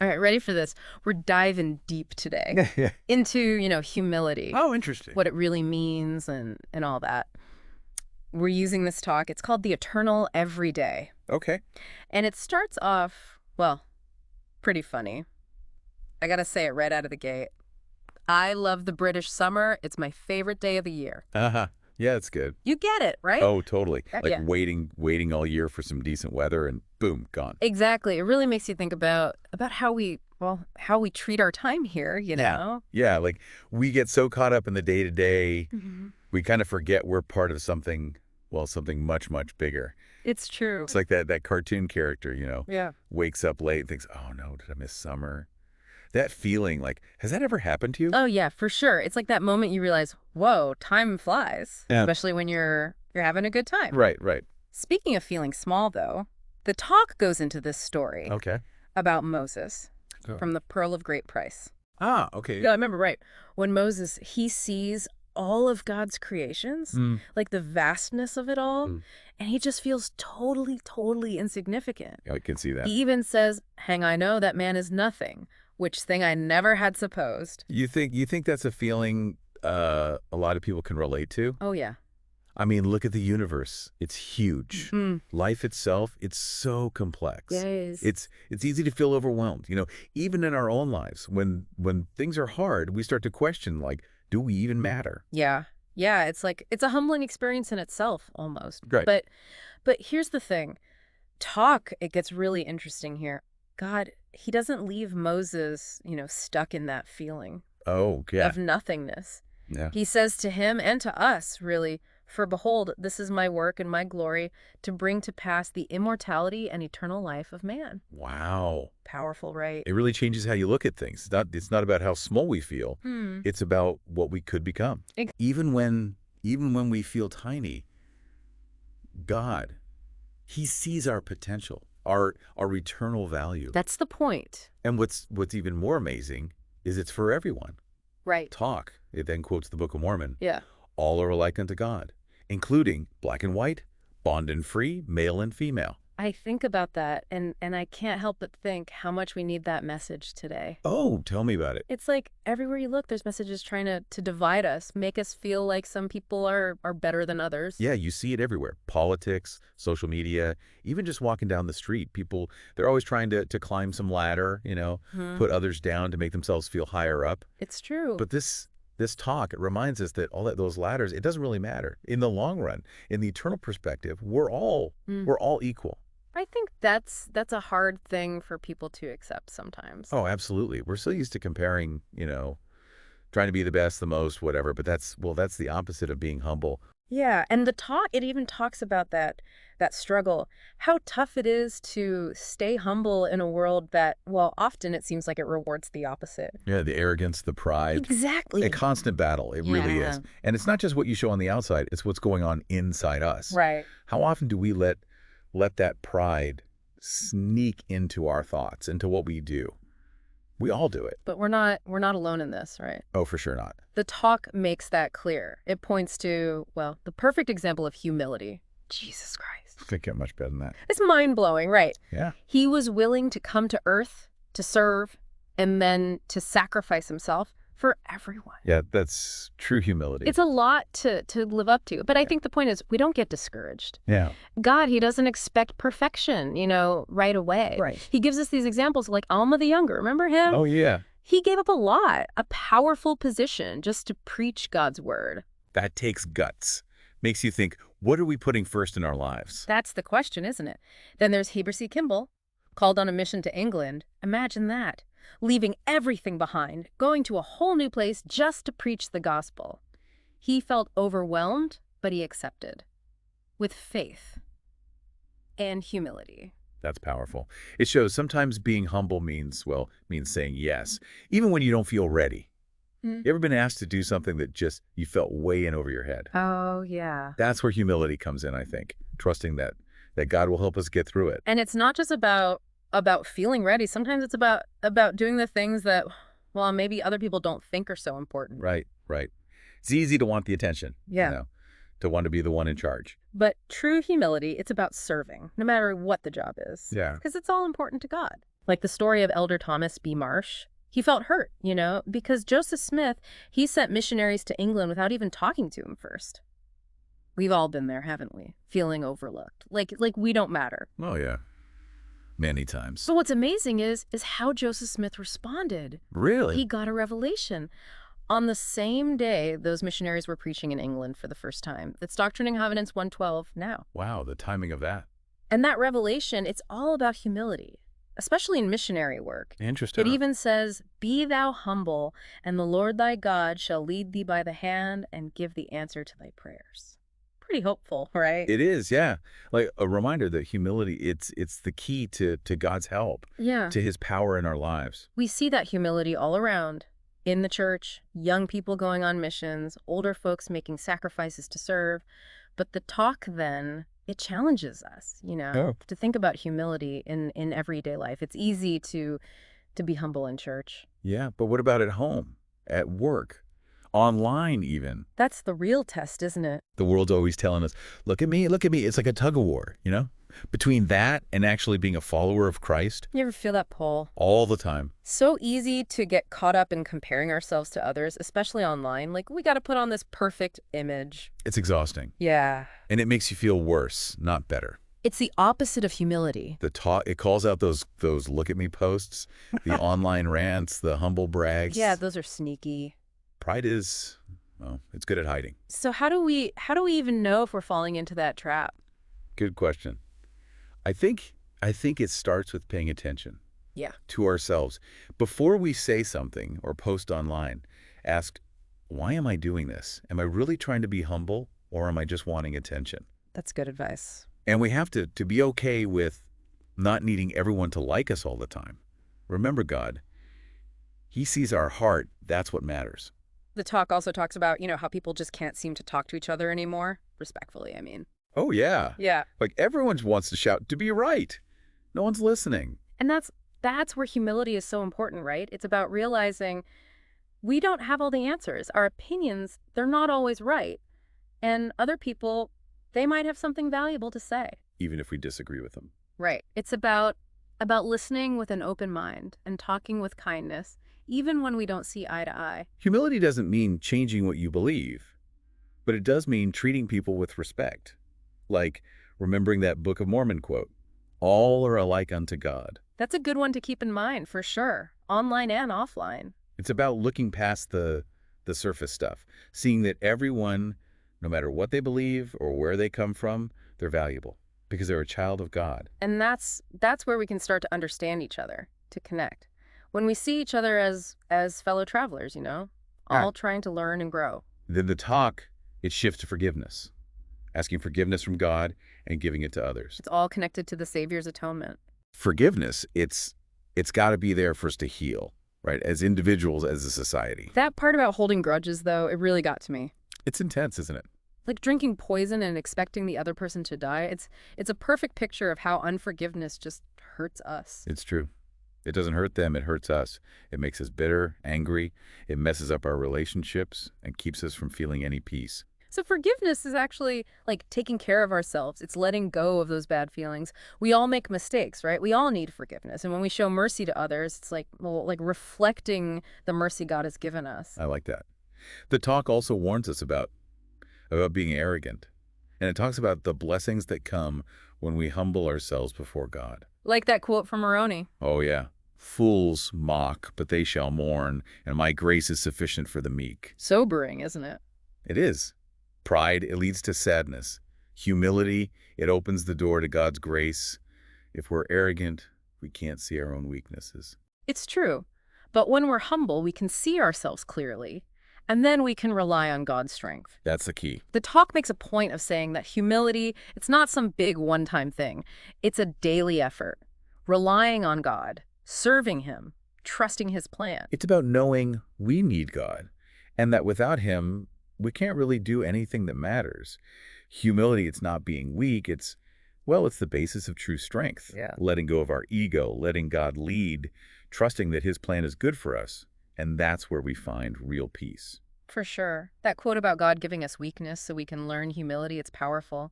All right, ready for this? We're diving deep today Yeah. into, humility, Oh, interesting. what it really means and all that. We're using this talk. It's called The Eternal Everyday. Okay. And it starts off, well, pretty funny. I got to say it right out of the gate. I love the British summer. It's my favorite day of the year. Uh-huh. Yeah, it's good. You get it, right? Oh, totally. Like Yeah. waiting all year for some decent weather and boom, gone. Exactly. It really makes you think about how we treat our time here, know? Yeah, like we get so caught up in the day-to-day, Mm-hmm. we kind of forget we're part of something, well, something much, much bigger. It's true. It's like that cartoon character, Yeah. wakes up late and thinks, oh no, did I miss summer? That feeling, like, has that ever happened to you? Oh yeah, for sure. It's like that moment you realize, whoa, time flies, Yeah. especially when you're having a good time. Right. Speaking of feeling small, though, the talk goes into this story Okay. about Moses Oh. from the Pearl of Great Price. Ah, okay. Yeah, I remember right. When Moses, he sees all of God's creations, Mm. like the vastness of it all, Mm. and he just feels totally insignificant. I can see that. He even says, hang, I know that man is nothing, which thing I never had supposed. You think that's a feeling a lot of people can relate to? Oh, yeah. I mean, look at the universe. It's huge. Mm. Life itself, it's so complex. Yes. It's easy to feel overwhelmed. Even in our own lives, when things are hard, we start to question, like, do we even matter? Yeah. Yeah, it's a humbling experience in itself almost. Right. But here's the thing. It gets really interesting here. God, he doesn't leave Moses, stuck in that feeling Oh, yeah. of nothingness. Yeah. He says to him and to us, really, for behold, this is my work and my glory to bring to pass the immortality and eternal life of man. Wow. Powerful, right? It really changes how you look at things. It's not about how small we feel. It's about what we could become. Even when we feel tiny, God, he sees our potential, our eternal value. That's the point. And what's even more amazing is it's for everyone. Right. Talk. It then quotes the Book of Mormon. Yeah. All are alike unto God, including black and white, bond and free, male and female. I think about that, and I can't help but think how much we need that message today. Oh, tell me about it. It's like everywhere you look, there's messages trying to divide us, make us feel like some people are better than others. Yeah, you see it everywhere. Politics, social media, even just walking down the street. People, they're always trying to climb some ladder, put others down to make themselves feel higher up. It's true. But this talk, it reminds us that those ladders, it doesn't really matter. In the long run, in the eternal perspective, we're all equal. I think that's a hard thing for people to accept sometimes. Oh, absolutely. We're so used to comparing, trying to be the best, the most, whatever. But that's the opposite of being humble. Yeah, and it even talks about that struggle, how tough it is to stay humble in a world that, well, often it seems like it rewards the opposite. Yeah, the arrogance, the pride. Exactly. A constant battle. It really is. And it's not just what you show on the outside. It's what's going on inside us. Right. How often do we let that pride sneak into our thoughts, into what we do? We all do it. But we're not alone in this, right? Oh, for sure not. The talk makes that clear. It points to, well, the perfect example of humility. Jesus Christ. I can't get much better than that. It's mind-blowing, right? Yeah. He was willing to come to earth, to serve, and then to sacrifice himself for everyone. Yeah, that's true humility. It's a lot to live up to. But I think the point is, we don't get discouraged. Yeah. God, he doesn't expect perfection, right away. Right. He gives us these examples like Alma the Younger. Remember him? Oh, yeah. He gave up a lot, a powerful position just to preach God's word. That takes guts. Makes you think, what are we putting first in our lives? That's the question, isn't it? Then there's Heber C. Kimball, called on a mission to England. Imagine that. Leaving everything behind, going to a whole new place just to preach the gospel. He felt overwhelmed, but he accepted. With faith and humility. That's powerful. It shows sometimes being humble means saying yes, even when you don't feel ready. You ever been asked to do something that just you felt way in over your head? Oh, yeah. That's where humility comes in, I think. Trusting that God will help us get through it. And it's not just about feeling ready. Sometimes it's about doing the things that, well, maybe other people don't think are so important. Right. It's easy to want the attention. Yeah. To want to be the one in charge. But true humility, it's about serving, no matter what the job is. Yeah. Because it's all important to God. Like the story of Elder Thomas B. Marsh. He felt hurt, because Joseph Smith, he sent missionaries to England without even talking to him first. We've all been there, haven't we? Feeling overlooked. Like we don't matter. Oh, yeah. Many times. But what's amazing is how Joseph Smith responded. Really? He got a revelation. On the same day, those missionaries were preaching in England for the first time. That's Doctrine and Covenants 112 now. Wow, the timing of that. And that revelation, it's all about humility, especially in missionary work. Interesting. It even says, "Be thou humble, and the Lord thy God shall lead thee by the hand and give the answer to thy prayers." Pretty hopeful, right? It is, yeah. Like a reminder that humility, it's the key to God's help, Yeah. to his power in our lives. We see that humility all around. In the church, young people going on missions, older folks making sacrifices to serve. But the talk then, it challenges us, to think about humility in everyday life. It's easy to be humble in church. Yeah, but what about at home, at work, online even? That's the real test, isn't it? The world's always telling us, look at me, look at me. It's like a tug of war, Between that and actually being a follower of Christ. You ever feel that pull? All the time. So easy to get caught up in comparing ourselves to others, especially online. Like, we got to put on this perfect image. It's exhausting. Yeah. And it makes you feel worse, not better. It's the opposite of humility. It calls out those look at me posts, the online rants, the humble brags. Yeah, those are sneaky. Pride is, well, it's good at hiding. So how do we even know if we're falling into that trap? Good question. I think it starts with paying attention. Yeah. To ourselves. Before we say something or post online, ask, why am I doing this? Am I really trying to be humble, or am I just wanting attention? That's good advice. And we have to be okay with not needing everyone to like us all the time. Remember, God, he sees our heart. That's what matters. The talk also talks about, how people just can't seem to talk to each other anymore. Respectfully, I mean. Oh, yeah. Yeah. Like everyone wants to shout to be right. No one's listening. And that's where humility is so important, right? It's about realizing we don't have all the answers. Our opinions, they're not always right. And other people, they might have something valuable to say. Even if we disagree with them. Right. It's about listening with an open mind and talking with kindness, even when we don't see eye to eye. Humility doesn't mean changing what you believe, but it does mean treating people with respect. Like remembering that Book of Mormon quote, all are alike unto God. That's a good one to keep in mind, for sure, online and offline. It's about looking past the surface stuff, seeing that everyone, no matter what they believe or where they come from, they're valuable because they're a child of God. And that's where we can start to understand each other, to connect. When we see each other as fellow travelers, all trying to learn and grow. Then the talk, it shifts to forgiveness. Asking forgiveness from God and giving it to others. It's all connected to the Savior's atonement. Forgiveness, it's got to be there for us to heal, right? As individuals, as a society. That part about holding grudges, though, it really got to me. It's intense, isn't it? Like drinking poison and expecting the other person to die. It's a perfect picture of how unforgiveness just hurts us. It's true. It doesn't hurt them, it hurts us. It makes us bitter, angry. It messes up our relationships and keeps us from feeling any peace. So forgiveness is actually like taking care of ourselves. It's letting go of those bad feelings. We all make mistakes, right? We all need forgiveness. And when we show mercy to others, it's like reflecting the mercy God has given us. I like that. The talk also warns us about being arrogant. And it talks about the blessings that come when we humble ourselves before God. Like that quote from Moroni. Oh, yeah. Fools mock, but they shall mourn, and my grace is sufficient for the meek. Sobering, isn't it? It is. Pride, it leads to sadness. Humility, it opens the door to God's grace. If we're arrogant, we can't see our own weaknesses. It's true. But when we're humble, we can see ourselves clearly, and then we can rely on God's strength. That's the key. The talk makes a point of saying that humility, it's not some big one-time thing. It's a daily effort, relying on God, serving him, trusting his plan. It's about knowing we need God, and that without him, we can't really do anything that matters. Humility, it's not being weak. It's the basis of true strength. Yeah. Letting go of our ego, letting God lead, trusting that his plan is good for us. And that's where we find real peace. For sure. That quote about God giving us weakness so we can learn humility, it's powerful.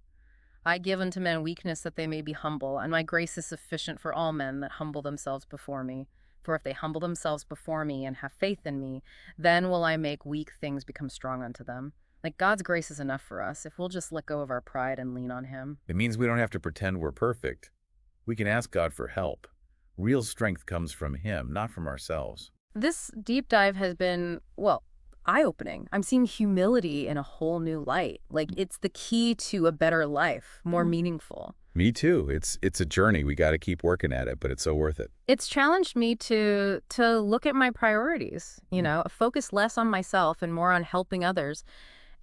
I give unto men weakness that they may be humble, and my grace is sufficient for all men that humble themselves before me. For if they humble themselves before me and have faith in me, then will I make weak things become strong unto them. Like God's grace is enough for us if we'll just let go of our pride and lean on him. It means we don't have to pretend we're perfect. We can ask God for help. Real strength comes from him, not from ourselves. This deep dive has been, well, eye-opening. I'm seeing humility in a whole new light. Like it's the key to a better life, more meaningful. Me too. It's a journey. We got to keep working at it, but it's so worth it. It's challenged me to look at my priorities, focus less on myself and more on helping others,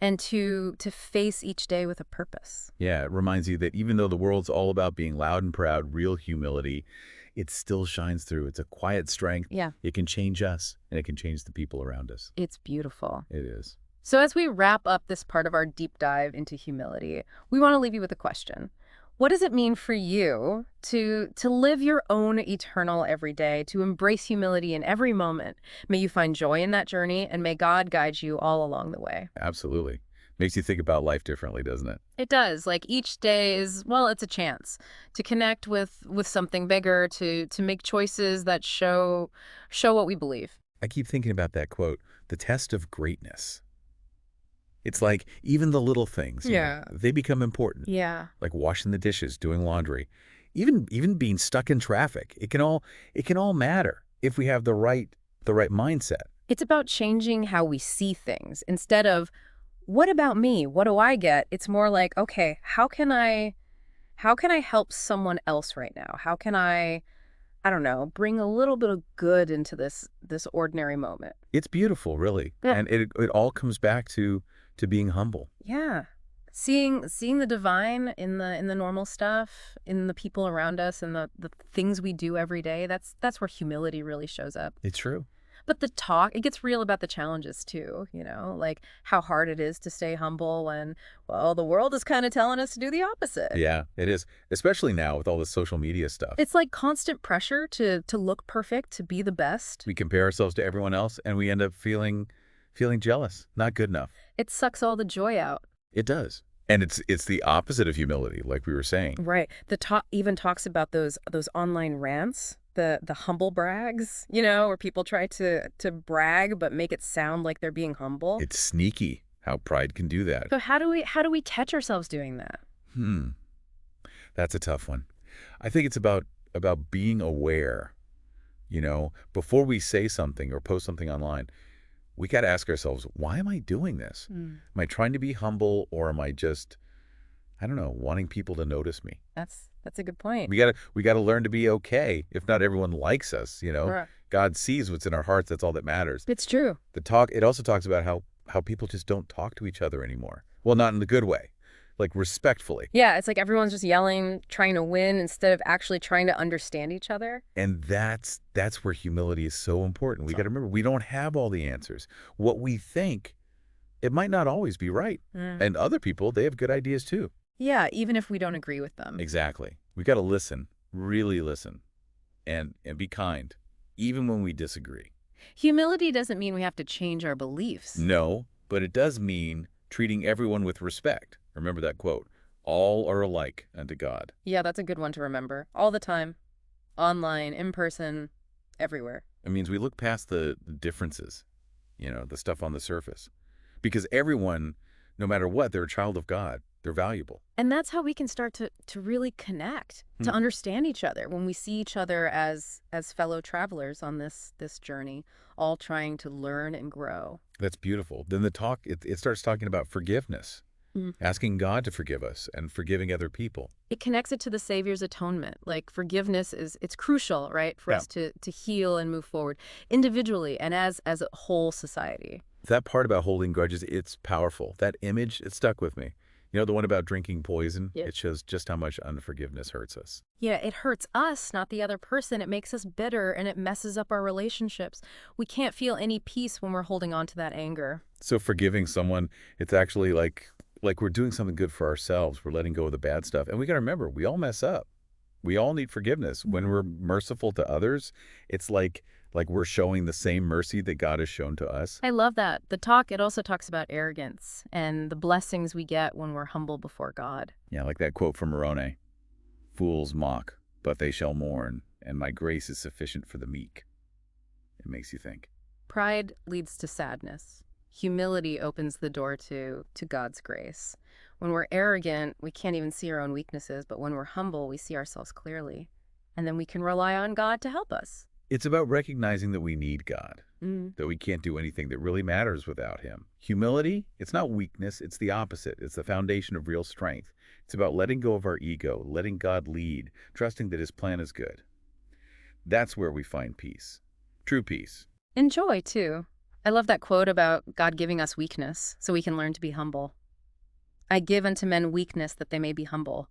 and to face each day with a purpose. Yeah, it reminds you that even though the world's all about being loud and proud, real humility, it still shines through. It's a quiet strength. Yeah. It can change us, and it can change the people around us. It's beautiful. It is. So as we wrap up this part of our deep dive into humility, we want to leave you with a question. What does it mean for you to live your own eternal every day, to embrace humility in every moment? May you find joy in that journey, and may God guide you all along the way. Absolutely. Makes you think about life differently, doesn't it? It does. Like each day is, well, it's a chance to connect with something bigger, to make choices that show what we believe. I keep thinking about that quote, the test of greatness. It's like even the little things, they become important. Yeah. Like washing the dishes, doing laundry, even being stuck in traffic. It can all matter if we have the right mindset. It's about changing how we see things instead of, what about me? What do I get? It's more like, okay, how can I help someone else right now? How can I don't know, bring a little bit of good into this ordinary moment? It's beautiful, really. Yeah. And it all comes back to being humble. Yeah. Seeing the divine in the normal stuff, in the people around us, and the things we do every day, that's where humility really shows up. It's true. But it gets real about the challenges too, like how hard it is to stay humble when, well, the world is kind of telling us to do the opposite. Yeah, it is. Especially now with all this social media stuff. It's like constant pressure to look perfect, to be the best. We compare ourselves to everyone else and we end up feeling jealous, not good enough. It sucks all the joy out. It does. And it's the opposite of humility, like we were saying. Right. The talk even talks about those online rants, the humble brags, where people try to brag but make it sound like they're being humble. It's sneaky how pride can do that. So how do we catch ourselves doing that? That's a tough one. I think it's about being aware. Before we say something or post something online, we got to ask ourselves, why am I doing this? Am I trying to be humble, or am I just, I don't know, wanting people to notice me? That's a good point. We got to learn to be okay if not everyone likes us, Right. God sees what's in our hearts. That's all that matters. It's true. It also talks about how people just don't talk to each other anymore. Well, not in the good way, like respectfully. Yeah, it's like everyone's just yelling, trying to win instead of actually trying to understand each other. And that's where humility is so important. We got to remember, we don't have all the answers. What we think, it might not always be right. And other people, they have good ideas too. Yeah, even if we don't agree with them. Exactly. We got to listen, really listen, and be kind, even when we disagree. Humility doesn't mean we have to change our beliefs. No, but it does mean treating everyone with respect. Remember that quote, all are alike unto God. Yeah, that's a good one to remember. All the time. Online, in person, everywhere. It means we look past the differences, the stuff on the surface. Because everyone, no matter what, they're a child of God. They're valuable. And that's how we can start to really connect, to understand each other when we see each other as fellow travelers on this journey, all trying to learn and grow. That's beautiful. Then it starts talking about forgiveness, asking God to forgive us and forgiving other people. It connects it to the Savior's atonement. Like forgiveness it's crucial, right, for us to heal and move forward individually and as a whole society. That part about holding grudges, it's powerful. That image, it stuck with me. The one about drinking poison, It shows just how much unforgiveness hurts us. Yeah, it hurts us, not the other person. It makes us bitter and it messes up our relationships. We can't feel any peace when we're holding on to that anger. So forgiving someone, it's actually like we're doing something good for ourselves. We're letting go of the bad stuff. And we got to remember, we all mess up. We all need forgiveness. When we're merciful to others, it's like Like we're showing the same mercy that God has shown to us. I love that. It also talks about arrogance and the blessings we get when we're humble before God. Yeah, like that quote from Moroni. Fools mock, but they shall mourn, and my grace is sufficient for the meek. It makes you think. Pride leads to sadness. Humility opens the door to God's grace. When we're arrogant, we can't even see our own weaknesses, but when we're humble, we see ourselves clearly. And then we can rely on God to help us. It's about recognizing that we need God, Mm. that we can't do anything that really matters without him. Humility, it's not weakness, it's the opposite. It's the foundation of real strength. It's about letting go of our ego, letting God lead, trusting that his plan is good. That's where we find peace. True peace. And joy, too. I love that quote about God giving us weakness so we can learn to be humble. I give unto men weakness that they may be humble,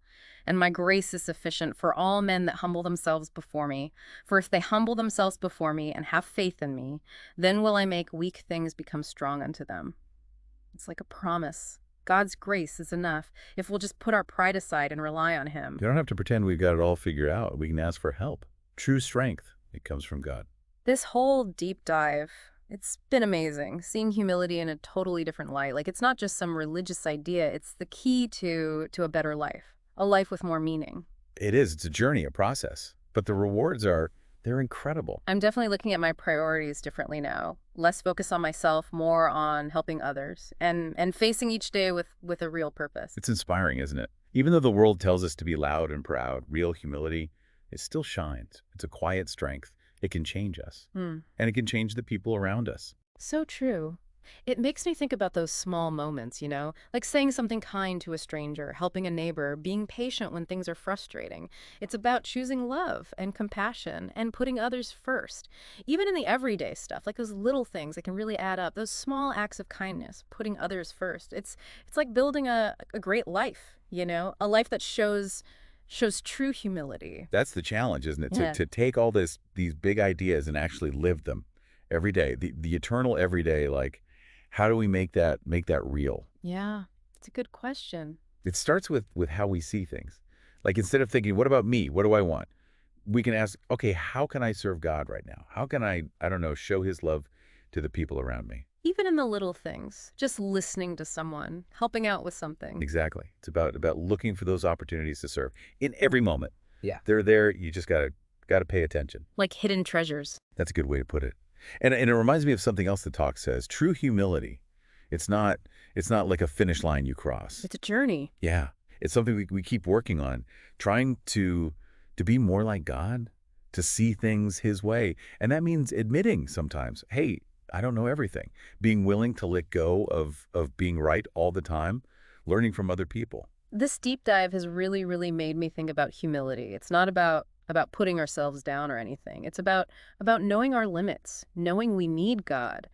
and my grace is sufficient for all men that humble themselves before me. For if they humble themselves before me and have faith in me, then will I make weak things become strong unto them. It's like a promise. God's grace is enough if we'll just put our pride aside and rely on him. You don't have to pretend we've got it all figured out. We can ask for help. True strength, it comes from God. This whole deep dive, it's been amazing, seeing humility in a totally different light. Like, it's not just some religious idea, it's the key to a better life, a life with more meaning. It is. It's a journey, a process. But the rewards they're incredible. I'm definitely looking at my priorities differently now. Less focus on myself, more on helping others, and facing each day with a real purpose. It's inspiring, isn't it? Even though the world tells us to be loud and proud, real humility, it still shines. It's a quiet strength. It can change us. And it can change the people around us. So true. It makes me think about those small moments, like saying something kind to a stranger, helping a neighbor, being patient when things are frustrating. It's about choosing love and compassion and putting others first. Even in the everyday stuff, like those little things that can really add up, those small acts of kindness, putting others first. It's like building a great life, a life that shows true humility. That's the challenge, isn't it? Yeah. To take all these big ideas and actually live them every day. The eternal everyday, like, how do we make that real? Yeah, it's a good question. It starts with how we see things. Like, instead of thinking, what about me? What do I want? We can ask, okay, how can I serve God right now? How can I don't know, show his love to the people around me? Even in the little things, just listening to someone, helping out with something. Exactly. It's about looking for those opportunities to serve in every moment. Yeah. They're there. You just gotta pay attention. Like hidden treasures. That's a good way to put it. And it reminds me of something else the talk says. True humility. It's not like a finish line you cross. It's a journey. Yeah. It's something we keep working on, trying to be more like God, to see things his way. And that means admitting sometimes, hey, I don't know everything. Being willing to let go of being right all the time, learning from other people. This deep dive has really, really made me think about humility. It's not about putting ourselves down or anything. It's about knowing our limits, knowing we need God,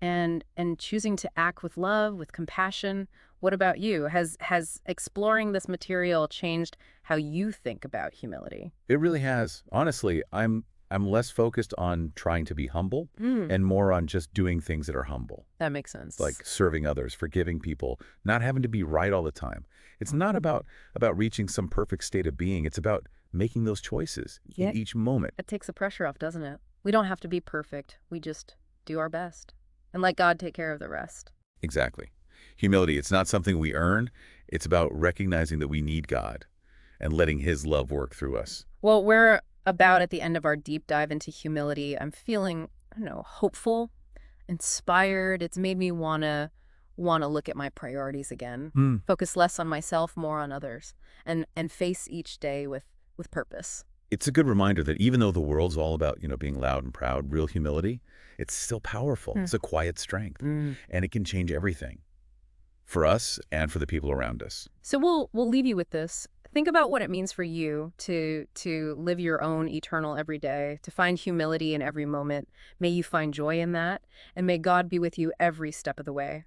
and choosing to act with love, with compassion. What about you? Has exploring this material changed how you think about humility? It really has. Honestly, I'm less focused on trying to be humble and more on just doing things that are humble. That makes sense. Like serving others, forgiving people, not having to be right all the time. It's not about reaching some perfect state of being. It's about making those choices in each moment. It takes the pressure off, doesn't it? We don't have to be perfect. We just do our best and let God take care of the rest. Exactly. Humility, it's not something we earn. It's about recognizing that we need God and letting his love work through us. Well, we're about at the end of our deep dive into humility. I'm feeling, hopeful, inspired. It's made me want to look at my priorities again, focus less on myself, more on others, and face each day with purpose. It's a good reminder that even though the world's all about, being loud and proud, real humility, it's still powerful. It's a quiet strength, and it can change everything for us and for the people around us. So we'll leave you with this. Think about what it means for you to live your own eternal every day, to find humility in every moment. May you find joy in that, and may God be with you every step of the way.